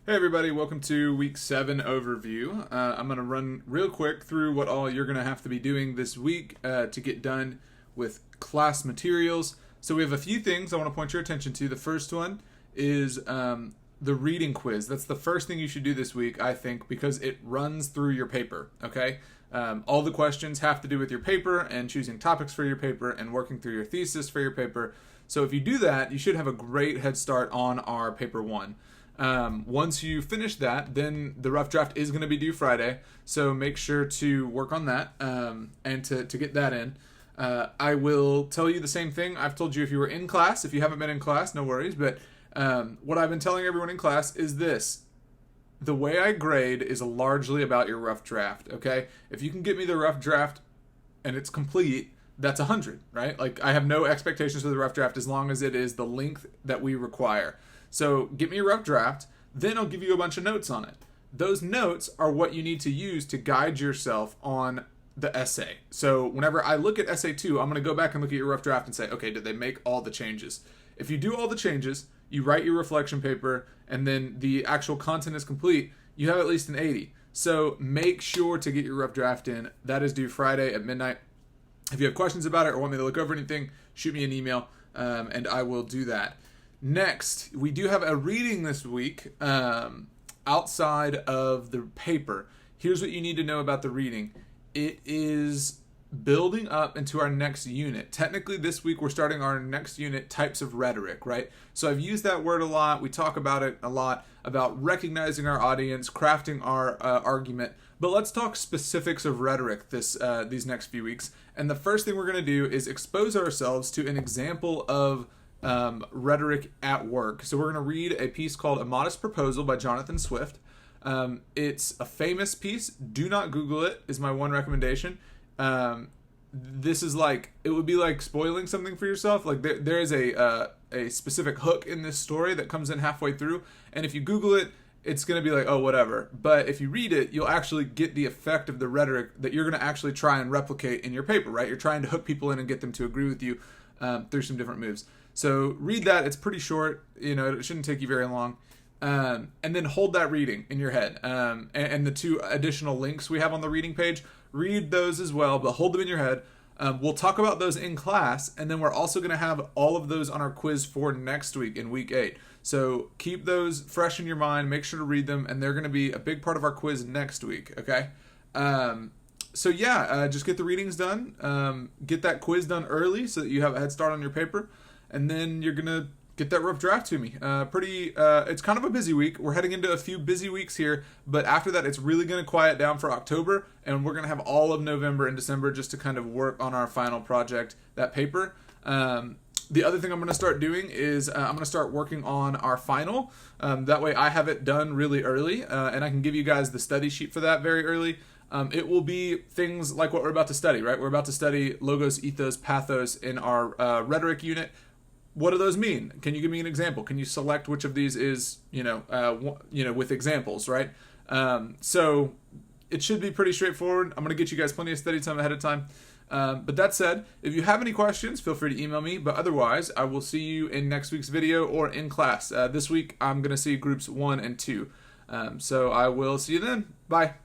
Hey everybody, welcome to week 7 overview. I'm going to run real quick through what all you're going to have to be doing this week to get done with class materials. So we have a few things I want to point your attention to. The first one is the reading quiz. That's the first thing you should do this week, I think, because it runs through your paper, okay? All the questions have to do with your paper and choosing topics for your paper and working through your thesis for your paper. So if you do that, you should have a great head start on our paper 1. Once you finish that, then the rough draft is going to be due Friday, so make sure to work on that and to get that in. I will tell you the same thing I've told you if you were in class. If you haven't been in class, no worries, but what I've been telling everyone in class is this. The way I grade is largely about your rough draft, okay? If you can get me the rough draft and it's complete, that's 100, right? Like, I have no expectations for the rough draft as long as it is the length that we require. So get me a rough draft, then I'll give you a bunch of notes on it. Those notes are what you need to use to guide yourself on the essay. So whenever I look at essay 2, I'm going to go back and look at your rough draft and say, okay, did they make all the changes? If you do all the changes, you write your reflection paper, and then the actual content is complete, you have at least an 80. So make sure to get your rough draft in. That is due Friday at midnight. If you have questions about it or want me to look over anything, shoot me an email, and I will do that. Next, we do have a reading this week outside of the paper. Here's what you need to know about the reading. It is building up into our next unit. Technically, this week we're starting our next unit, types of rhetoric, right? So I've used that word a lot. We talk about it a lot, about recognizing our audience, crafting our argument. But let's talk specifics of rhetoric these next few weeks. And the first thing we're going to do is expose ourselves to an example of rhetoric at work. So we're going to read a piece called A Modest Proposal by Jonathan Swift. It's a famous piece. Do not Google it, is my one recommendation. This is like, it would be like spoiling something for yourself. Like there is a specific hook in this story that comes in halfway through, and if you Google it, it's going to be like, oh, whatever. But if you read it, you'll actually get the effect of the rhetoric that you're going to actually try and replicate in your paper, right? You're trying to hook people in and get them to agree with you through some different moves. So read that. It's pretty short. It shouldn't take you very long. And then hold that reading in your head. And the 2 additional links we have on the reading page, read those as well, but hold them in your head. We'll talk about those in class, and then we're also going to have all of those on our quiz for next week in week 8. So keep those fresh in your mind. Make sure to read them, and they're going to be a big part of our quiz next week, okay? Just get the readings done. Get that quiz done early so that you have a head start on your paper, and then you're going to get that rough draft to me. It's kind of a busy week. We're heading into a few busy weeks here, but after that, it's really going to quiet down for October, and we're going to have all of November and December just to kind of work on our final project, that paper. The other thing I'm going to start doing is I'm going to start working on our final. That way I have it done really early, and I can give you guys the study sheet for that very early. It will be things like what we're about to study, right? We're about to study logos, ethos, pathos in our rhetoric unit. What do those mean? Can you give me an example? Can you select which of these is, with examples, right? So it should be pretty straightforward. I'm going to get you guys plenty of study time ahead of time. But that said, if you have any questions, feel free to email me. But otherwise, I will see you in next week's video or in class. This week, I'm going to see groups 1 and 2. So I will see you then. Bye.